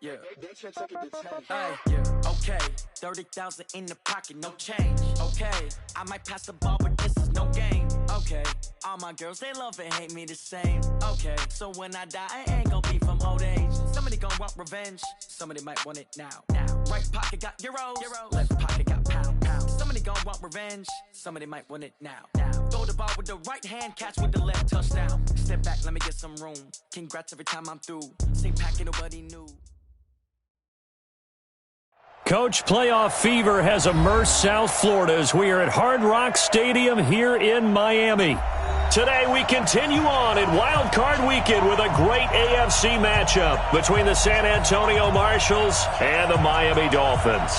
Yeah. Okay. 30,000 in the pocket, no change. Okay. I might pass the ball, but this is no game. Okay. All my girls, they love and hate me the same. Okay. So when I die, I ain't gonna be from old age. Somebody gonna want revenge. Somebody might want it now. Right pocket got euros. Left pocket got pounds. Somebody gonna want revenge. Somebody might want it now. Throw the ball with the right hand, catch with the left, touchdown. Step back, let me get some room. Congrats every time I'm through. Same packet, nobody knew. Coach, playoff fever has immersed South Florida as we are at Hard Rock Stadium here in Miami. Today we continue on in Wild Card Weekend with a great AFC matchup between the San Antonio Marshals and the Miami Dolphins.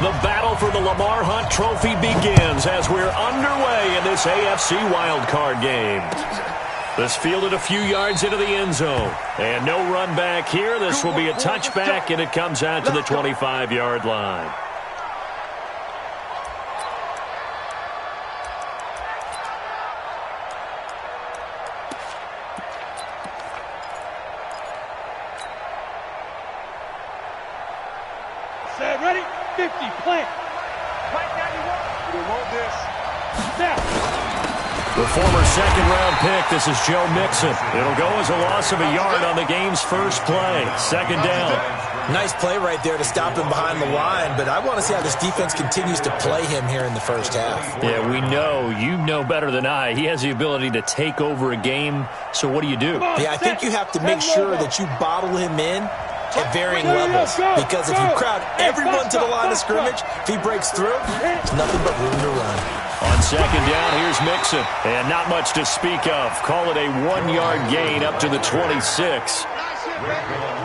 The battle for the Lamar Hunt Trophy begins as we're underway in this AFC wildcard game. This fielded a few yards into the end zone. And no run back here. This will be a touchback, and it comes out to the 25-yard line. Set, ready? 50, plant. Plant 91. We hold this. Snap. The former second-round pick, this is Joe Mixon. It'll go as a loss of a yard on the game's first play. Second down. Nice play right there to stop him behind the line, but I want to see how this defense continues to play him here in the first half. Yeah, we know. You know better than I. He has the ability to take over a game, so what do you do? Yeah, I think you have to make sure that you bottle him in at varying levels, because if you crowd everyone to the line of scrimmage, if he breaks through, it's nothing but room to run. On second down, here's Mixon, and not much to speak of. Call it a 1-yard gain up to the 26.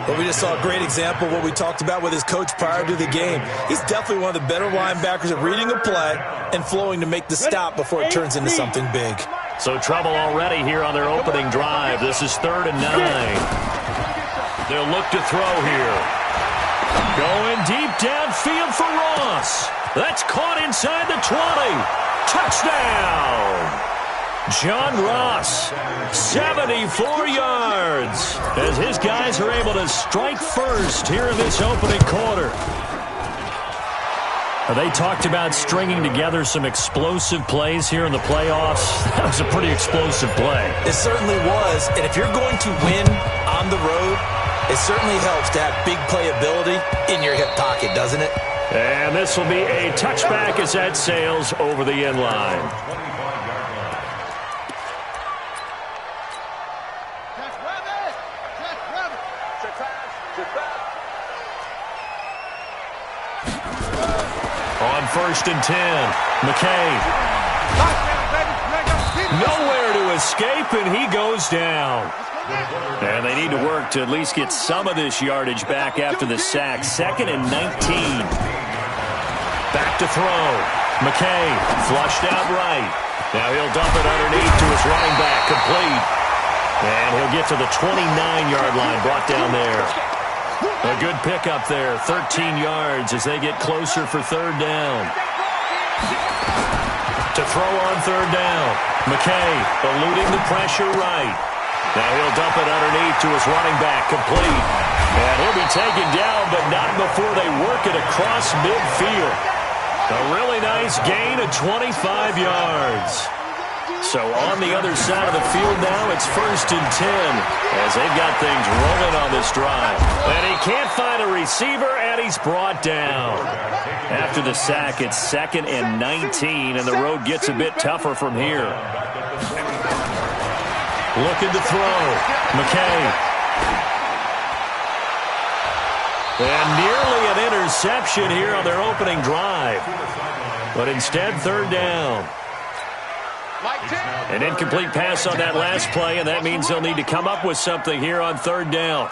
Well, we just saw a great example of what we talked about with his coach prior to the game. He's definitely one of the better linebackers at reading a play and flowing to make the stop before it turns into something big. So trouble already here on their opening drive. This is 3rd and 9. They'll look to throw here. Going deep downfield for Ross. That's caught inside the 20. Touchdown! John Ross, 74 yards, as his guys are able to strike first here in this opening quarter. They talked about stringing together some explosive plays here in the playoffs. That was a pretty explosive play. It certainly was, and if you're going to win on the road, it certainly helps to have big playability in your hip pocket, doesn't it? And this will be a touchback as that sails over the end line. On 1st and 10, McKay. Nowhere to escape, and he goes down. And they need to work to at least get some of this yardage back after the sack. 2nd and 19. Back to throw. McKay flushed out right. Now he'll dump it underneath to his running back. Complete. And he'll get to the 29-yard line. Brought down there. A good pickup there. 13 yards as they get closer for 3rd down. To throw on 3rd down. McKay eluding the pressure right. Now he'll dump it underneath to his running back. Complete. And he'll be taken down, but not before they work it across midfield. A really nice gain of 25 yards. So on the other side of the field now, it's 1st and 10 as they've got things rolling on this drive. And he can't find a receiver, and he's brought down. After the sack, it's 2nd and 19, and the road gets a bit tougher from here. Looking to throw. McKay. And nearly an interception here on their opening drive. But instead, 3rd down. An incomplete pass on that last play, and that means they'll need to come up with something here on 3rd down.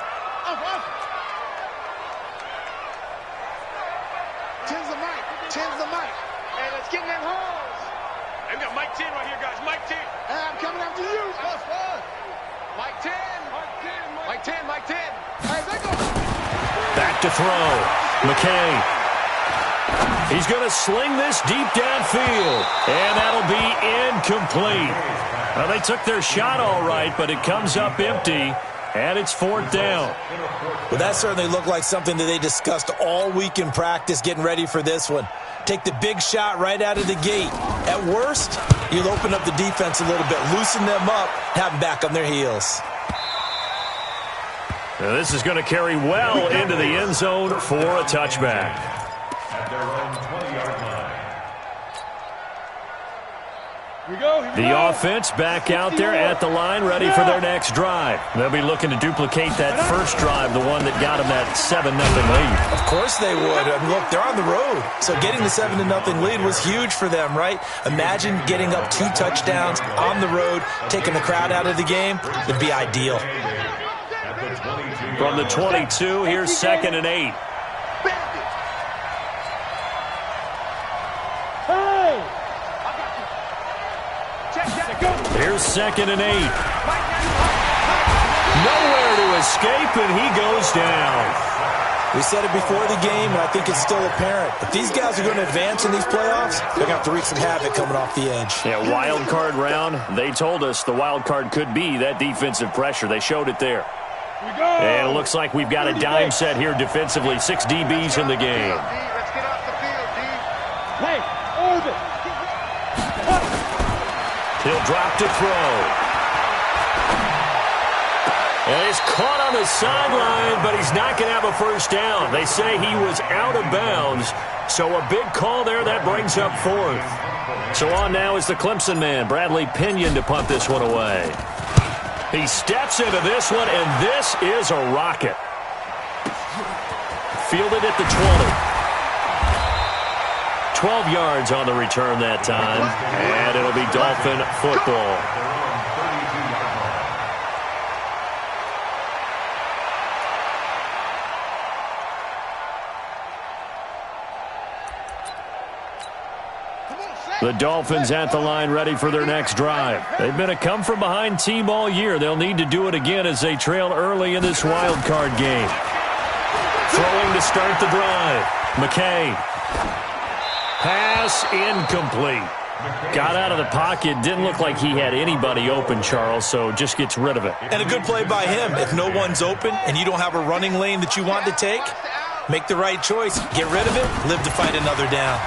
Tens the mic. Hey, let's get in them holes. I've got Mike 10 right here, guys. Mike 10. Hey, I'm coming after you. Mike 10. Mike 10. Hey, they go. Back to throw. McKay. He's going to sling this deep downfield, and that'll be incomplete. Well, they took their shot all right, but it comes up empty, and it's 4th down. Well, that certainly looked like something that they discussed all week in practice getting ready for this one. Take the big shot right out of the gate. At worst, you'll open up the defense a little bit, loosen them up, have them back on their heels. Now this is going to carry well into the end zone for a touchback. At their own 20-yard line. The offense back out there at the line, ready for their next drive. They'll be looking to duplicate that first drive, the one that got them that 7-0 lead. Of course they would. I mean, look, they're on the road. So getting the 7-0 lead was huge for them, right? Imagine getting up 2 touchdowns on the road, taking the crowd out of the game. It'd be ideal. From the 22, here's 2nd and 8. Here's 2nd and 8. Nowhere to escape, and he goes down. We said it before the game, and I think it's still apparent. If these guys are going to advance in these playoffs, they're going to have to wreak some havoc coming off the edge. Yeah, wild card round. They told us the wild card could be that defensive pressure. They showed it there. And it looks like we've got a dime set here defensively. 6 DBs in the game. Let's get off the field, D. Hey, Orbit. He'll drop to throw. And he's caught on the sideline, but he's not going to have a first down. They say he was out of bounds, so a big call there. That brings up 4th. So on now is the Clemson man, Bradley Pinion, to punt this one away. He steps into this one, and this is a rocket. Fielded at the 20. 12 yards on the return that time, and it'll be Dolphin football. The Dolphins at the line, ready for their next drive. They've been a come-from-behind team all year. They'll need to do it again as they trail early in this wild card game. Throwing to start the drive. McKay. Pass incomplete. Got out of the pocket. Didn't look like he had anybody open, Charles, so just gets rid of it. And a good play by him. If no one's open and you don't have a running lane that you want to take, make the right choice. Get rid of it. Live to fight another down.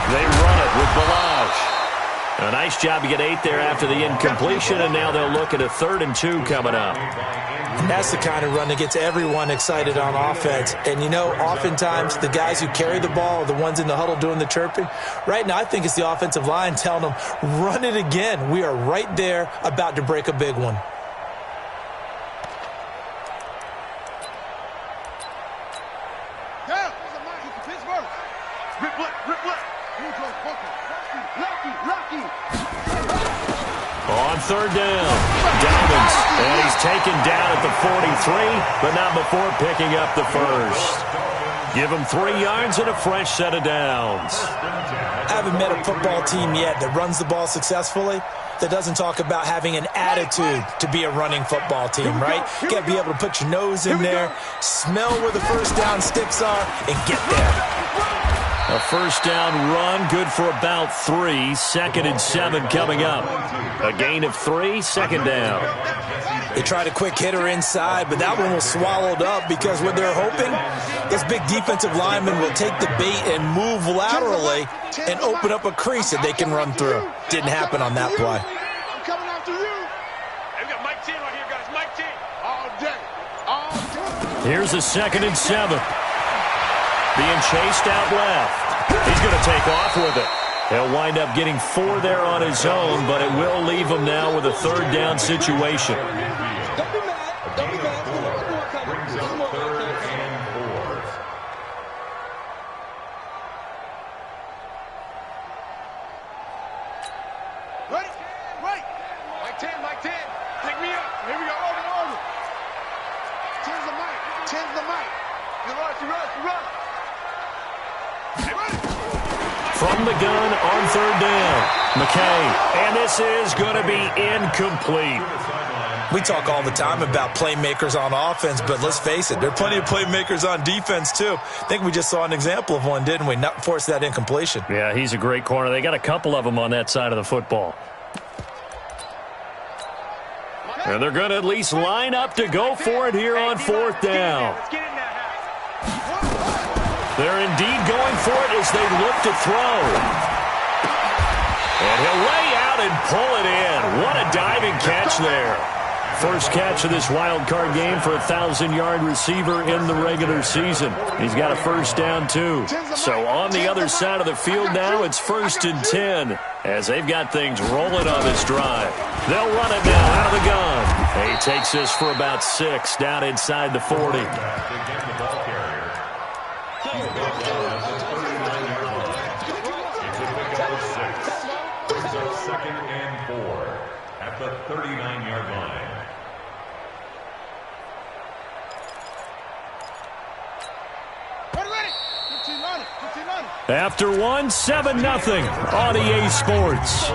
They run it with Balazs. A nice job to get 8 there after the incompletion, and now they'll look at a 3rd and 2 coming up. That's the kind of run that gets everyone excited on offense. And, you know, oftentimes the guys who carry the ball are the ones in the huddle doing the chirping. Right now, I think it's the offensive line telling them, run it again. We are right there about to break a big one. On 3rd down, Diamonds, and he's taken down at the 43, but not before picking up the first. Give him 3 yards and a fresh set of downs. I haven't met a football team yet that runs the ball successfully that doesn't talk about having an attitude to be a running football team, right? You got to be able to put your nose in there, smell where the first down sticks are, and get there. A first down run, good for about 3. 2nd and 7 coming up. A gain of 3, 2nd down. They tried a quick hitter inside, but that one was swallowed up because what they're hoping, this big defensive lineman will take the bait and move laterally and open up a crease that they can run through. Didn't happen on that play. I'm coming after you. Hey, we got Mike 10 right here, guys. Mike 10. All day. All day. Here's a 2nd and 7. Being chased out left. He's going to take off with it. He'll wind up getting 4 there on his own, but it will leave him now with a 3rd down situation. Don't be mad. Don't be mad. Ready? Right. Mike 10, Mike 10. Pick me up. Here we go. Over. 10's the mic. 10's the mic. You rush. From the gun on 3rd down, McKay, and this is going to be incomplete. We talk all the time about playmakers on offense, but let's face it, there are plenty of playmakers on defense, too. I think we just saw an example of one, didn't we? Not force that incompletion. Yeah, he's a great corner. They got a couple of them on that side of the football. And they're going to at least line up to go for it here on fourth down. They're indeed going for it as they look to throw. And he'll lay out and pull it in. What a diving catch there. First catch of this wild card game for a 1,000-yard receiver in the regular season. He's got a first down, too. So on the other side of the field now, it's 1st and 10 as they've got things rolling on this drive. They'll run it now out of the gun. He takes this for about 6 down inside the 40. Second and 4 at the 39-yard line. After one, 7-0 on EA Sports.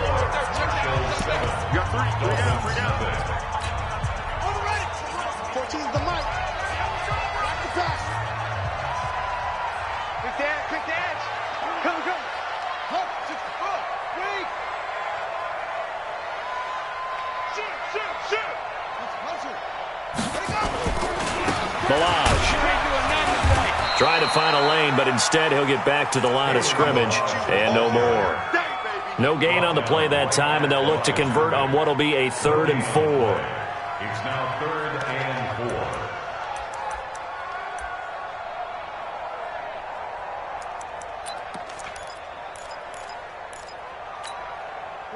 Trying to find a lane, but instead he'll get back to the line of scrimmage and no more. No gain on the play that time, and they'll look to convert on what will be a 3rd and 4. It's now 3rd and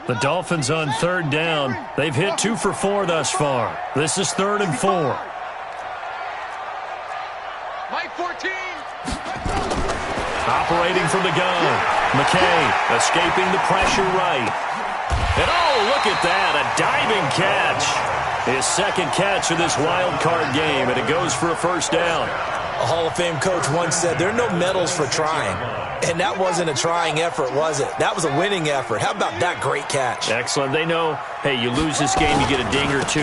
4. The Dolphins on 3rd down. They've hit 2 for 4 thus far. This is 3rd and 4. Operating from the gun. McKay escaping the pressure right. And oh, look at that, a diving catch. His 2nd catch of this wild card game, and it goes for a first down. A Hall of Fame coach once said there are no medals for trying. And that wasn't a trying effort, was it? That was a winning effort. How about that great catch? Excellent. They know, hey, you lose this game, you get a ding or 2.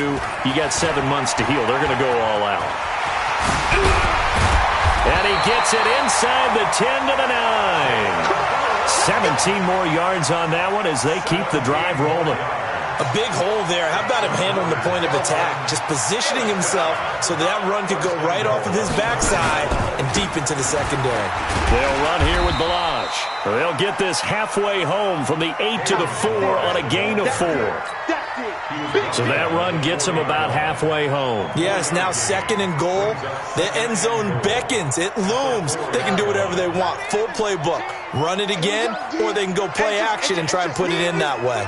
You got 7 months to heal. They're going to go all out. And he gets it inside the 10 to the 9. 17 more yards on that one as they keep the drive rolling. A big hole there. How about him handling the point of attack? Just positioning himself so that run could go right off of his backside and deep into the secondary. They'll run here with Balaj. They'll get this halfway home from the 8 to the 4 on a gain of 4. So that run gets them about halfway home. Yes, now 2nd and goal. The end zone beckons. It looms. They can do whatever they want. Full playbook. Run it again, or they can go play action and try and put it in that way.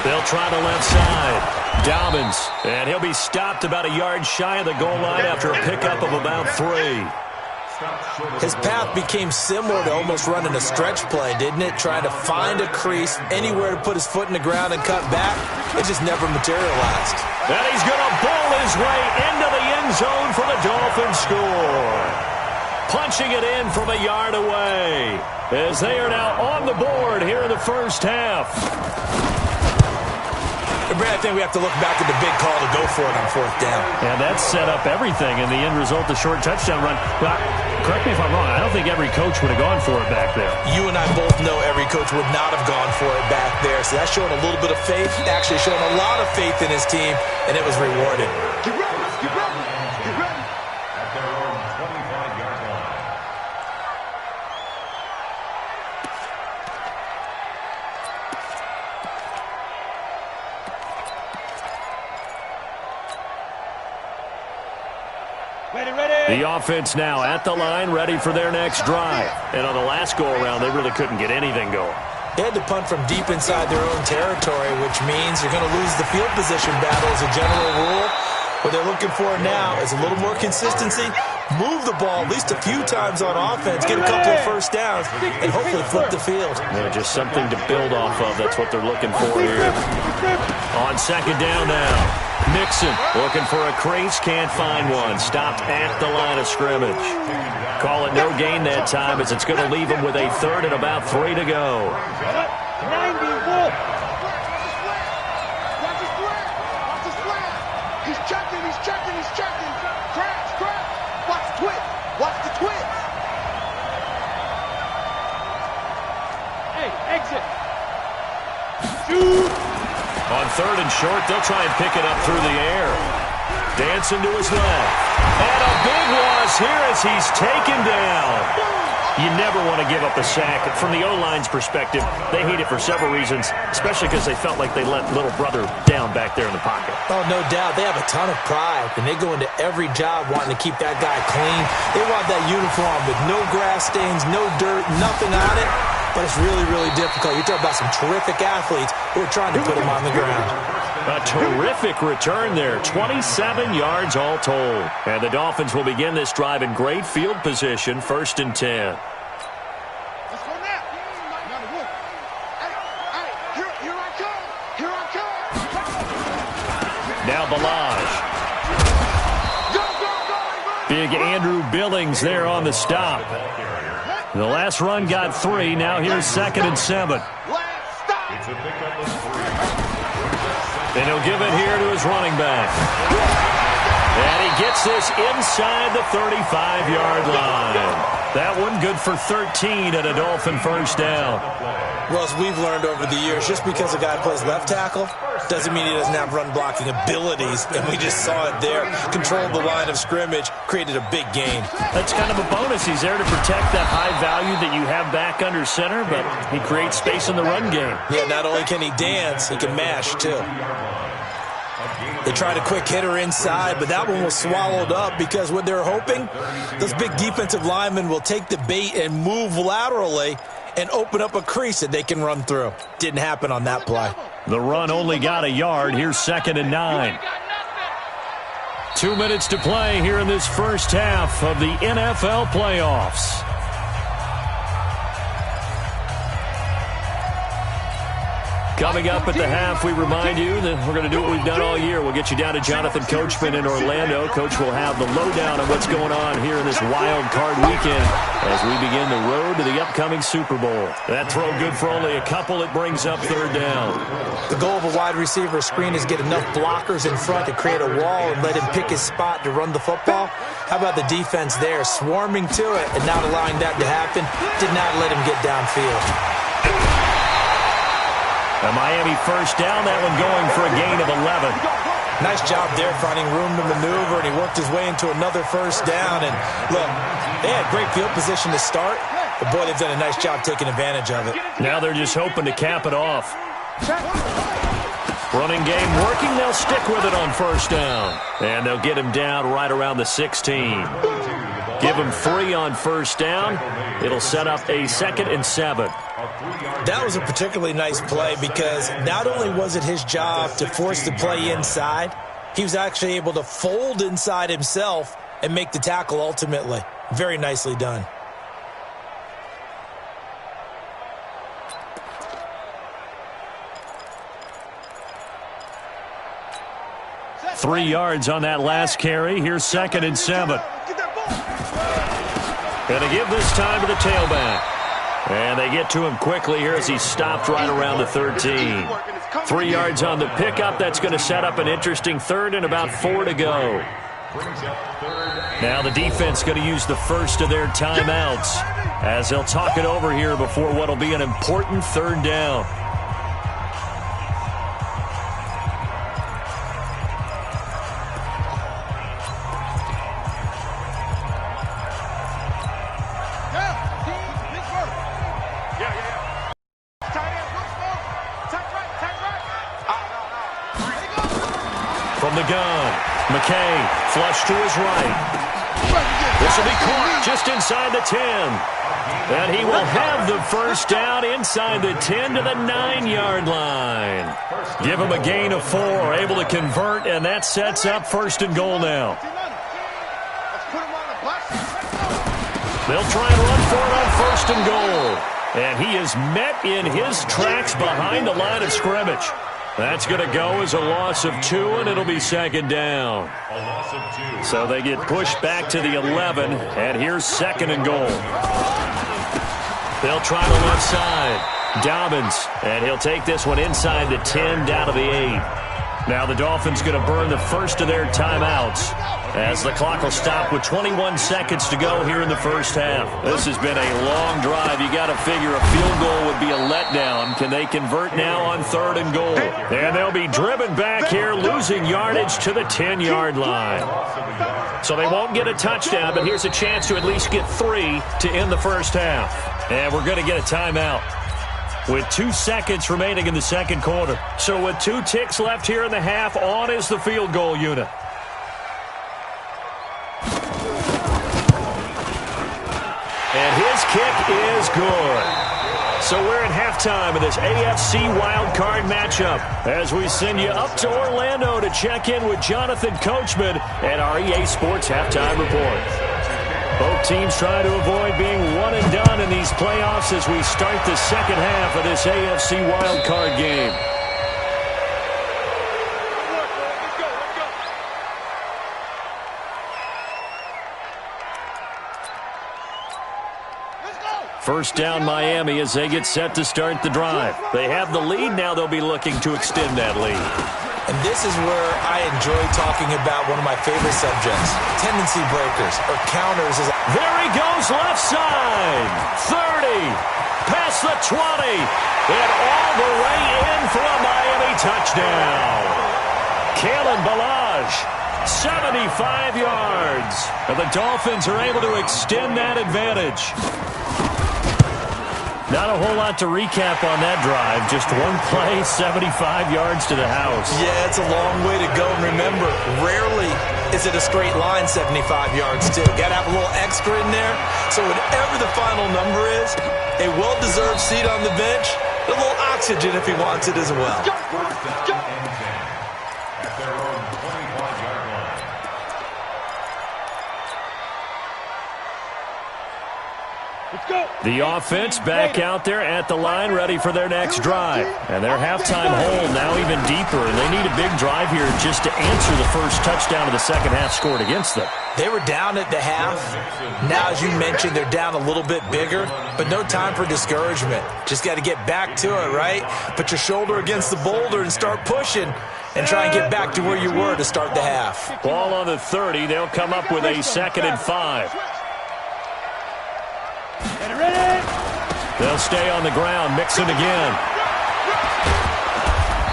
They'll try the left side. Dobbins, and he'll be stopped about a yard shy of the goal line after a pickup of about 3. His path became similar to almost running a stretch play, didn't it? Trying to find a crease, anywhere to put his foot in the ground and cut back. It just never materialized. And he's going to bowl his way into the end zone for the Dolphins score. Punching it in from a yard away as they are now on the board here in the first half. Brad, I think we have to look back at the big call to go for it on 4th down. And that set up everything in the end result, the short touchdown run. But correct me if I'm wrong, I don't think every coach would have gone for it back there. You and I both know every coach would not have gone for it back there. So that's showing a little bit of faith, actually showing a lot of faith in his team, and it was rewarded. Get ready, get ready, get ready. At their own 25-yard line. The offense now at the line, ready for their next drive. And on the last go-around, they really couldn't get anything going. They had to punt from deep inside their own territory, which means you're going to lose the field position battle as a general rule. What they're looking for now is a little more consistency, move the ball at least a few times on offense, get a couple of first downs, and hopefully flip the field. Yeah, just something to build off of. That's what they're looking for here. On 2nd down now. Mixon looking for a crease, can't find one. Stopped at the line of scrimmage. Call it no gain that time as it's going to leave him with a third and about 3 to go. 90 Wolf. He's checking. Crash. Watch the twist. Hey, exit. Shoot. On third and short, they'll try and pick it up through the air. Dancing to his left. And a big loss here as he's taken down. You never want to give up a sack. From the O-line's perspective, they hate it for several reasons, especially because they felt like they let little brother down back there in the pocket. Oh, no doubt. They have a ton of pride, and they go into every job wanting to keep that guy clean. They want that uniform with no grass stains, no dirt, nothing on it. But it's really, really difficult. You're talking about some terrific athletes who are trying to put him on the ground. A terrific return there. 27 yards all told. And the Dolphins will begin this drive in great field position, 1st and 10. Let's go now. Hey, here I come. Now Balaj. Big Andrew Billings there on the stop. The last run got 3. Now here's 2nd and 7. And he'll give it here to his running back. And he gets this inside the 35-yard line. That one good for 13 and a Dolphin first down. Well, as we've learned over the years, just because a guy plays left tackle doesn't mean he doesn't have run-blocking abilities, and we just saw it there. Controlled the line of scrimmage, created a big gain. That's kind of a bonus. He's there to protect that high value that you have back under center, but he creates space in the run game. Yeah, not only can he dance, he can mash, too. They tried a quick hitter inside, but that one was swallowed up because what they're hoping, those big defensive linemen will take the bait and move laterally and open up a crease that they can run through. Didn't happen on that play. The run only got a yard. Here's 2nd and 9. 2 minutes to play here in this first half of the NFL playoffs. Coming up at the half, we remind you that we're going to do what we've done all year. We'll get you down to Jonathan Coachman in Orlando. Coach will have the lowdown on what's going on here in this wild card weekend as we begin the road to the upcoming Super Bowl. That throw good for only a couple. It brings up 3rd down. The goal of a wide receiver screen is get enough blockers in front to create a wall and let him pick his spot to run the football. How about the defense there, swarming to it and not allowing that to happen? Did not let him get downfield. A Miami first down, that one going for a gain of 11. Nice job there finding room to maneuver, and he worked his way into another first down. And look, they had great field position to start, but boy, they've done a nice job taking advantage of it. Now they're just hoping to cap it off. Running game working, they'll stick with it on first down. And they'll get him down right around the 16. Give him 3 on first down. It'll set up a 2nd and 7. That was a particularly nice play because not only was it his job to force the play inside, he was actually able to fold inside himself and make the tackle ultimately. Very nicely done. Three yards on that last carry. Here's 2nd and 7. Gonna give this time to the tailback. And they get to him quickly here as he stopped right around the 13. 3 yards on the pickup. That's going to set up an interesting 3rd and about 4 to go. Now the defense going to use the first of their timeouts as they'll talk it over here before what will be an important 3rd down. From the gun, McKay, flush to his right. This will be caught just inside the 10. And he will have the first down inside the 10 to the 9-yard line. Give him a gain of 4, able to convert, and that sets up 1st and goal now. They'll try and run for it on 1st and goal. And he is met in his tracks behind the line of scrimmage. That's going to go as a loss of 2, and it'll be second down. A loss of 2. So they get pushed back to the 11, and here's second and goal. They'll try the left side. Dobbins, and he'll take this one inside the 10, down to the 8. Now the Dolphins going to burn the first of their timeouts as the clock will stop with 21 seconds to go here in the first half. This has been a long drive. You got to figure a field goal would be a letdown. Can they convert now on third and goal? And they'll be driven back here, losing yardage to the 10-yard line. So they won't get a touchdown, but here's a chance to at least get 3 to end the first half. And we're going to get a timeout with 2 seconds remaining in the second quarter. So with 2 ticks left here in the half, on is the field goal unit. And his kick is good. So we're at halftime of this AFC wildcard matchup as we send you up to Orlando to check in with Jonathan Coachman at our EA Sports Halftime Report. Both teams try to avoid being one and done in these playoffs as we start the second half of this AFC wildcard game. First down Miami as they get set to start the drive. They have the lead. Now they'll be looking to extend that lead. And this is where I enjoy talking about one of my favorite subjects, tendency breakers or counters. There he goes left side. 30. Past the 20. And all the way in for a Miami touchdown. Kalen Ballage, 75 yards. And the Dolphins are able to extend that advantage. Not a whole lot to recap on that drive. Just one play, 75 yards to the house. Yeah, it's a long way to go. And remember, rarely is it a straight line 75 yards, too. Got to have a little extra in there. So whatever the final number is, a well-deserved seat on the bench, a little oxygen if he wants it as well. The offense back out there at the line, ready for their next drive. And their halftime hole now even deeper, and they need a big drive here just to answer the first touchdown of the second half scored against them. They were down at the half. Now, as you mentioned, they're down a little bit bigger, but no time for discouragement. Just got to get back to it, right? Put your shoulder against the boulder and start pushing and try and get back to where you were to start the half. Ball on the 30. They'll come up with a 2nd and 5. They'll stay on the ground, Mixon again.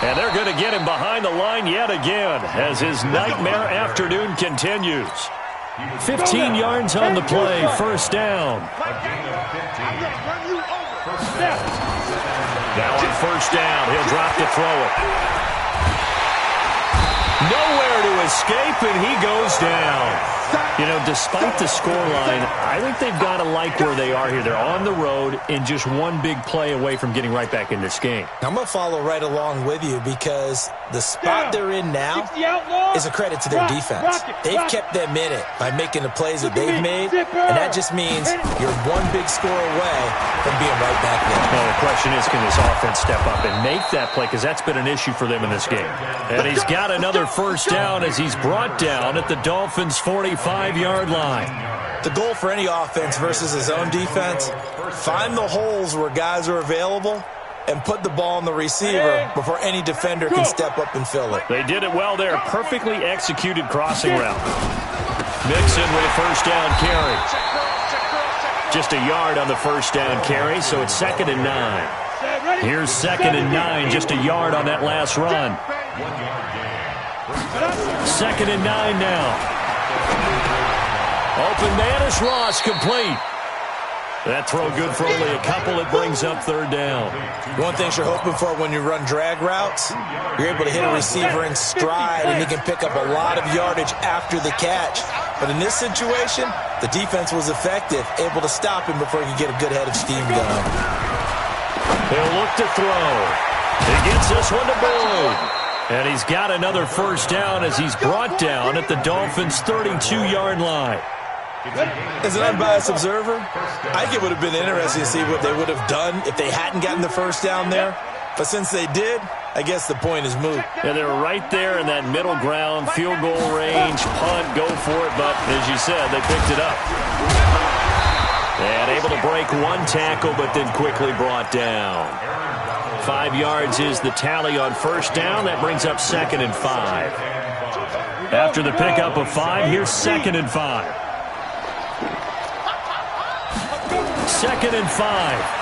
And they're going to get him behind the line yet again as his nightmare afternoon continues. 15 yards on the play, first down. Now on first down, he'll drop to throw it. Nowhere to escape, and he goes down. You know, despite the scoreline, I think they've got to like where they are here. They're on the road and just one big play away from getting right back in this game. I'm going to follow right along with you because the spot they're in now is a credit to their defense. They've kept them in it by making the plays that they've made, and that just means you're one big score away from being right back there. Well, the question is, can this offense step up and make that play? Because that's been an issue for them in this game. And he's got another first down as he's brought down at the Dolphins' 45-yard line. The goal for any offense versus his own defense, find the holes where guys are available and put the ball on the receiver before any defender can step up and fill it. They did it well there. Perfectly executed crossing route. Mixon with a first down carry. Just a yard on the first down carry, so it's 2nd and 9. Here's 2nd and 9, just a yard on that last run. 2nd and 9 now. Open man is Ross, complete. That throw good for only a couple. It brings up third down. One thing you're hoping for when you run drag routes, you're able to hit a receiver in stride, and he can pick up a lot of yardage after the catch. But in this situation, the defense was effective, able to stop him before he could get a good head of steam going. He'll look to throw. He gets this one to Boyd. And he's got another first down as he's brought down at the Dolphins' 32-yard line. As an unbiased observer, I think it would have been interesting to see what they would have done if they hadn't gotten the first down there. But since they did, I guess the point is moot. Yeah, they were right there in that middle ground, field goal range, punt, go for it. But as you said, they picked it up. And able to break one tackle, but then quickly brought down. 5 yards is the tally on first down. That brings up 2nd and 5. After the pickup of 5, here's 2nd and 5. 2nd and 5.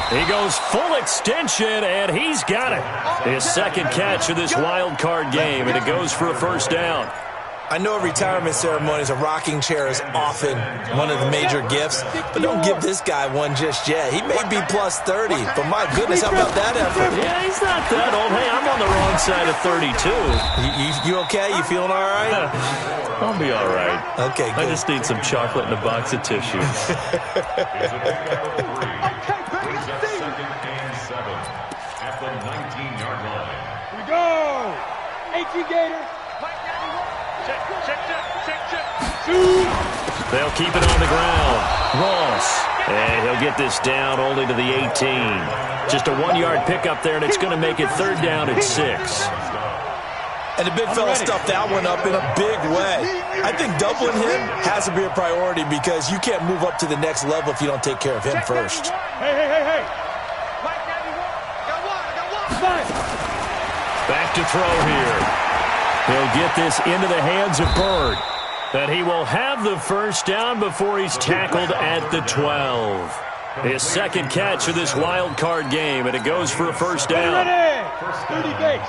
He goes full extension, and he's got it. His second catch of this wild card game, and it goes for a first down. I know retirement ceremonies, a rocking chair is often one of the major gifts, but don't give this guy one just yet. He may be plus 30, but my goodness, how about that effort? Yeah, he's not that old. Hey, I'm on the wrong side of 32. You okay? You feeling all right? I'll be all right. Okay, good. I just need some chocolate and a box of tissue. At the 19-yard line. Here we go. HE Gator. They'll keep it on the ground. Ross. And he'll get this down only to the 18. Just a 1-yard pickup there, and it's going to make it 3rd down at 6. And the big fella stuffed that one up in a big way. I think doubling him has to be a priority because you can't move up to the next level if you don't take care of him first. Hey. Back to throw here. He'll get this into the hands of Bird. And he will have the first down before he's tackled at the 12. His second catch of this wild card game, and it goes for a first down. First 30 base.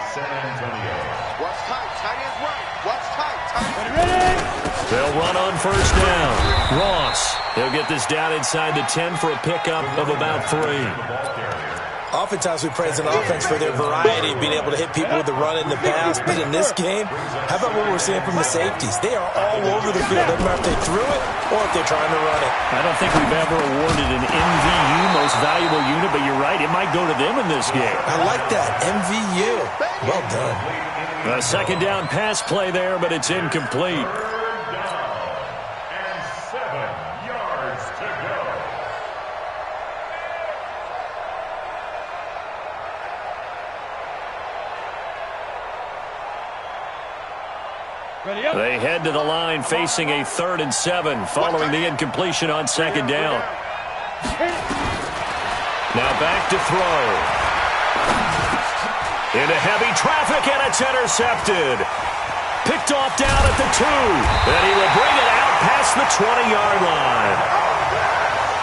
What's tight? Tight is right. What's tight? Tight. Ready? They'll run on first down. Ross. He'll get this down inside the 10 for a pickup of about 3. Oftentimes we praise an offense for their variety of being able to hit people with the run in the pass. But in this game, how about what we're seeing from the safeties? They are all over the field. Doesn't matter if they threw it or if they're trying to run it. I don't think we've ever awarded an MVU, most valuable unit, but you're right. It might go to them in this game. I like that. MVU. Well done. A second down pass play there, but it's incomplete. They head to the line facing a 3rd and 7 following the incompletion on second down. Now back to throw. Into heavy traffic, and it's intercepted. Picked off down at the 2. And he will bring it out past the 20-yard line.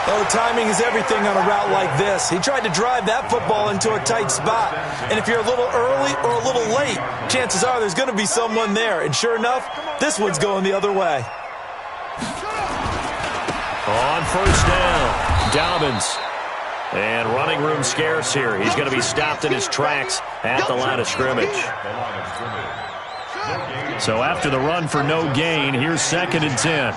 Oh, timing is everything on a route like this. He tried to drive that football into a tight spot. And if you're a little early or a little late, chances are there's going to be someone there. And sure enough, this one's going the other way. On first down, Dobbins. And running room scarce here. He's going to be stopped in his tracks at the line of scrimmage. So after the run for no gain, here's 2nd and 10.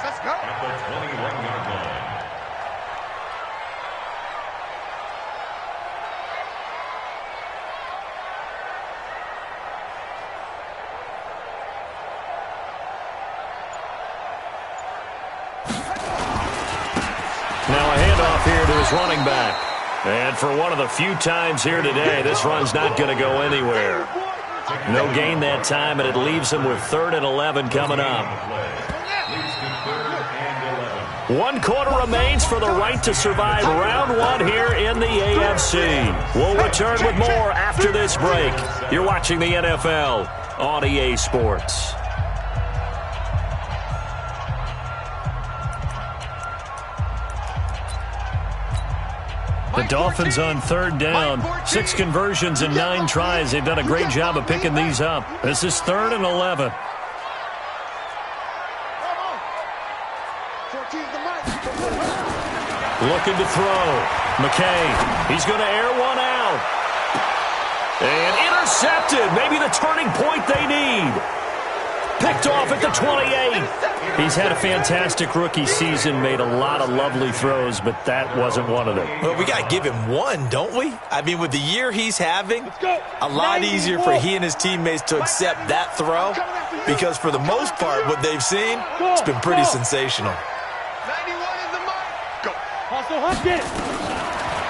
Running back. And for one of the few times here today, this run's not going to go anywhere. No gain that time, and it leaves him with 3rd and 11 coming up. 1 quarter remains for the right to survive round 1 here in the AFC. We'll return with more after this break. You're watching the NFL on EA Sports. The Dolphins on 3rd down. 6 conversions and 9 tries. They've done a great job of picking these up. This is 3rd and 11. Looking to throw. McKay. He's going to air one out. And intercepted. Maybe the turning point they need. Picked off at the 28. He's had a fantastic rookie season, made a lot of lovely throws, but that wasn't one of them. Well, we got to give him one, don't we? I mean, with the year he's having, a lot easier for he and his teammates to accept that throw because for the most part, what they've seen, it's been pretty sensational.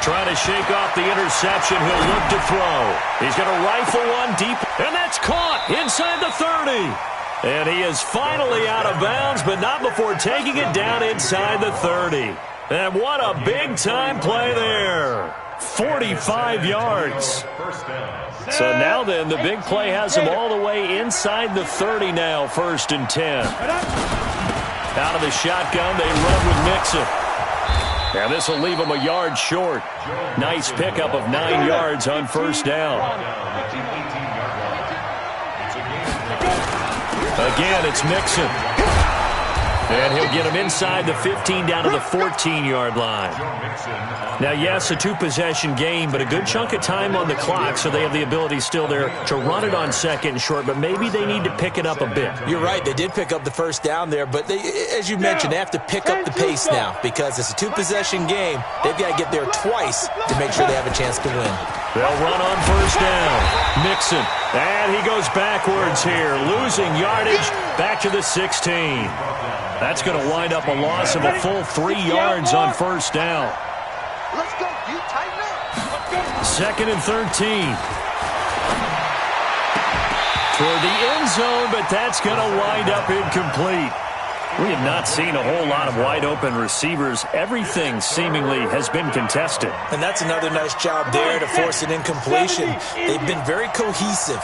trying to shake off the interception. He'll look to throw. He's going to rifle one deep, and that's caught inside the 30. And he is finally out of bounds, but not before taking it down inside the 30. And what a big-time play there. 45 yards. So now then, the big play has him all the way inside the 30 now, 1st and 10. Out of the shotgun, they run with Mixon. And this will leave him a yard short. Nice pickup of 9 yards on 1st down. Again, it's Mixon. And he'll get him inside the 15 down to the 14-yard line. Now, yes, a two-possession game, but a good chunk of time on the clock, so they have the ability still there to run it on 2nd and short, but maybe they need to pick it up a bit. You're right. They did pick up the 1st down there, but they, as you mentioned, they have to pick up the pace now because it's a two-possession game. They've got to get there twice to make sure they have a chance to win. They'll run on 1st down. Mixon. And he goes backwards here, losing yardage back to the 16. That's going to wind up a loss of a full 3 yards on 1st down. Let's go. You tighten up. 2nd and 13. Toward the end zone, but that's going to wind up incomplete. We have not seen a whole lot of wide-open receivers. Everything seemingly has been contested. And that's another nice job there to force an incompletion. They've been very cohesive,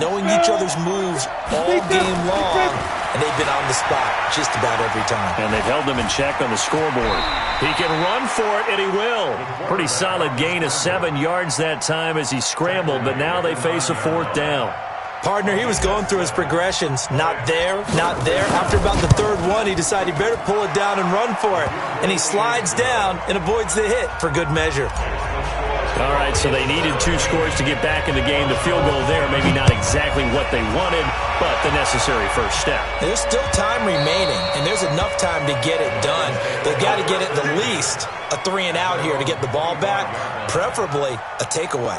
knowing each other's moves all game long, and they've been on the spot just about every time. And they've held them in check on the scoreboard. He can run for it, and he will. Pretty solid gain of 7 yards that time as he scrambled, but now they face a 4th down. Partner, he was going through his progressions. Not there, not there. After about the 3rd one, he decided he better pull it down and run for it. And he slides down and avoids the hit for good measure. All right, so they needed 2 scores to get back in the game. The field goal there, maybe not exactly what they wanted, but the necessary first step. There's still time remaining, and there's enough time to get it done. They've got to get at the least a 3 and out here to get the ball back, preferably a takeaway.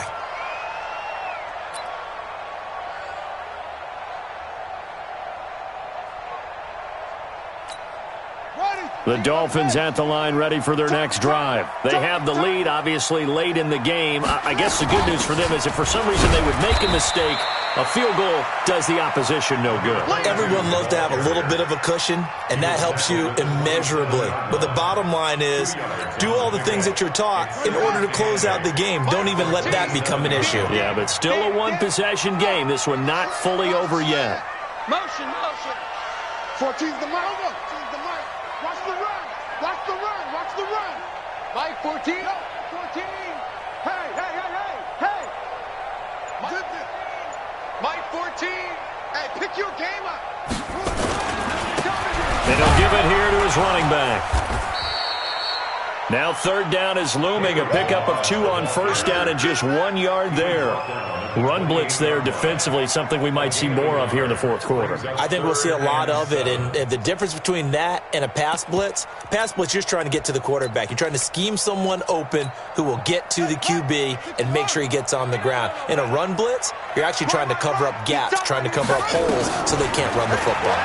The Dolphins at the line, ready for their next drive. They have the lead, obviously, late in the game. I guess the good news for them is if for some reason they would make a mistake, a field goal does the opposition no good. Everyone loves to have a little bit of a cushion, and that helps you immeasurably. But the bottom line is, do all the things that you're taught in order to close out the game. Don't even let that become an issue. Yeah, but still a one-possession game. This one not fully over yet. Motion, motion. 14's the mark. Watch the run. Watch the run. Watch the run. Mike, 14. 14. Hey, hey, hey, hey, hey. Mike, 14. Hey, pick your game up. They don't give it here to his running back. Now 3rd down is looming. A pickup of 2 on 1st down and just 1 yard there. Run blitz there defensively, something we might see more of here in the 4th quarter. I think we'll see a lot of it, and the difference between that and a pass blitz, you're just trying to get to the quarterback. You're trying to scheme someone open who will get to the QB and make sure he gets on the ground. In a run blitz, you're actually trying to cover up gaps, trying to cover up holes so they can't run the football.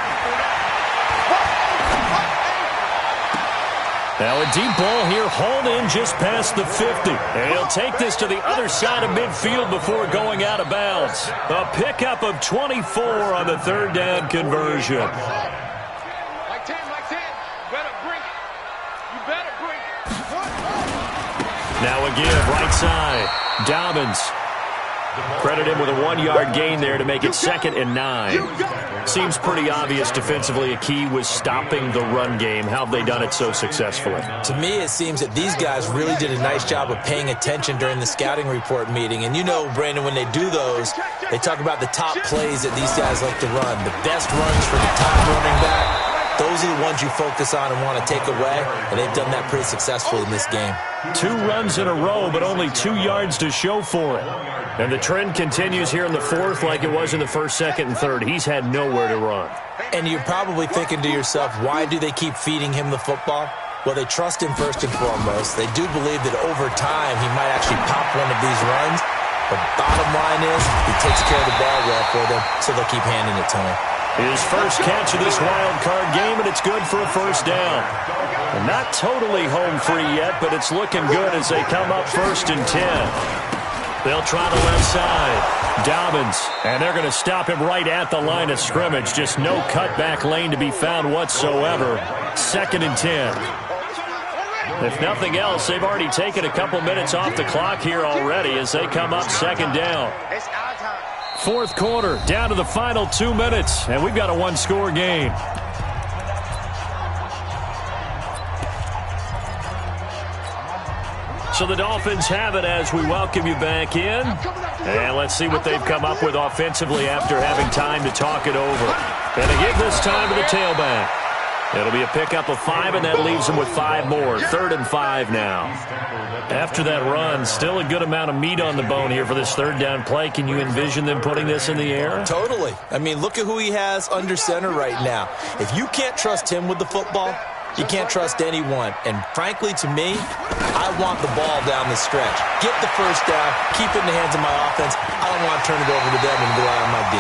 Now a deep ball here, hauled in just past the 50. And he'll take this to the other side of midfield before going out of bounds. A pickup of 24 on the 3rd down conversion. Mike 10, you better bring it. You better bring it. Now a give, right side. Dobbins. Credit him with a 1 yard gain there to make it 2nd and 9. Seems pretty obvious defensively a key was stopping the run game. How have they done it so successfully? To me, it seems that these guys really did a nice job of paying attention during the scouting report meeting. And you know, Brandon, when they do those, they talk about the top plays that these guys like to run. The best runs for the top running back. Those are the ones you focus on and want to take away, and they've done that pretty successfully in this game. 2 runs in a row, but only 2 yards to show for it. And the trend continues here in the 4th like it was in the 1st, 2nd, and 3rd. He's had nowhere to run. And you're probably thinking to yourself, why do they keep feeding him the football? Well, they trust him first and foremost. They do believe that over time he might actually pop one of these runs. But bottom line is, he takes care of the ball well for them, so they'll keep handing it to him. His first catch of this wild card game, and it's good for a first down. And not totally home free yet, but it's looking good as they come up 1st and 10. They'll try the left side. Dobbins, and they're going to stop him right at the line of scrimmage. Just no cutback lane to be found whatsoever. 2nd and 10. If nothing else, they've already taken a couple minutes off the clock here already as they come up 2nd down. 4th quarter, down to the final 2 minutes, and we've got a one-score game. So the Dolphins have it as we welcome you back in. And let's see what they've come up with offensively after having time to talk it over. And to give this time to the tailback. It'll be a pickup of 5, and that leaves them with 5 more. 3rd and 5 now. After that run, still a good amount of meat on the bone here for this 3rd down play. Can you envision them putting this in the air? Totally. I mean, look at who he has under center right now. If you can't trust him with the football, you can't trust anyone. And frankly, to me, I want the ball down the stretch. Get the first down, keep it in the hands of my offense. I don't want to turn it over to them and go out on my D.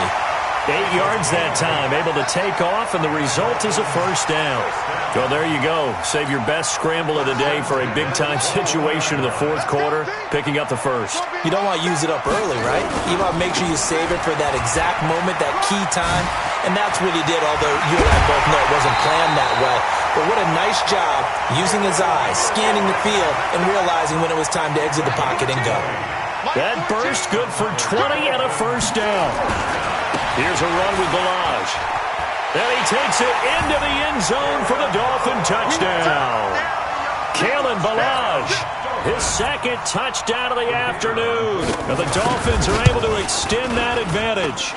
8 yards that time, able to take off, and the result is a first down. Well, there you go. Save your best scramble of the day for a big-time situation in the 4th quarter, picking up the first. You don't want to use it up early, right? You want to make sure you save it for that exact moment, that key time, and that's what he did, although you and I both know it wasn't planned that way. But what a nice job using his eyes, scanning the field, and realizing when it was time to exit the pocket and go. That burst good for 20 and a first down. Here's a run with Balaj. And he takes it into the end zone for the Dolphin touchdown. Kalen Balaj, his 2nd touchdown of the afternoon. And the Dolphins are able to extend that advantage.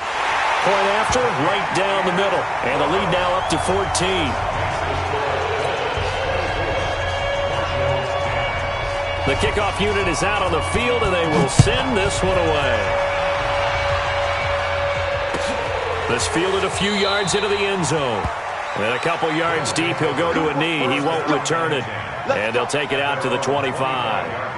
Point after, right down the middle. And the lead now up to 14. The kickoff unit is out on the field, and they will send this one away. This fielded a few yards into the end zone. And a couple yards deep, he'll go to a knee. He won't return it. And they'll take it out to the 25.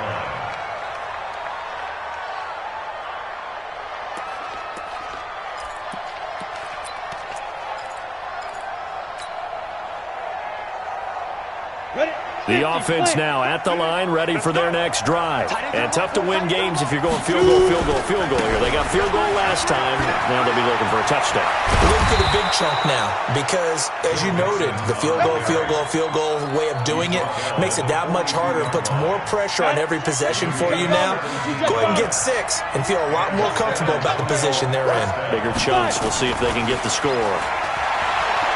The offense now at the line, ready for their next drive. And tough to win games if you're going field goal, field goal, field goal here. They got field goal last time. Now they'll be looking for a touchdown. We're looking for the big chunk now because, as you noted, the field goal way of doing it makes it that much harder and puts more pressure on every possession for you now. Go ahead and get 6 and feel a lot more comfortable about the position they're in. Bigger chunks. We'll see if they can get the score.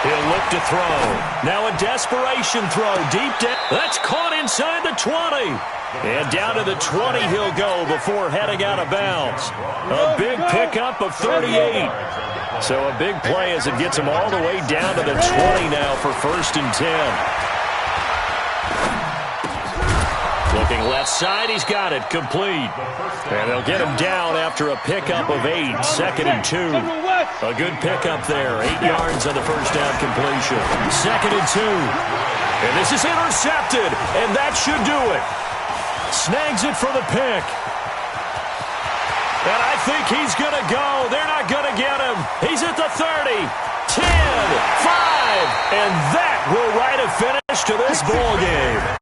He'll look to throw. Now a desperation throw deep down. That's caught inside the 20. And down to the 20 he'll go before heading out of bounds. A big pickup of 38. So a big play as it gets him all the way down to the 20 now for 1st and 10. Looking left side, he's got it, complete. And they'll get him down after a pickup of 8, 2nd and 2. A good pickup there, 8 yards on the first down completion. 2nd and 2. And this is intercepted, and that should do it. Snags it for the pick. And I think he's going to go. They're not going to get him. He's at the 30, 10, 5, and that will write a finish to this ball game.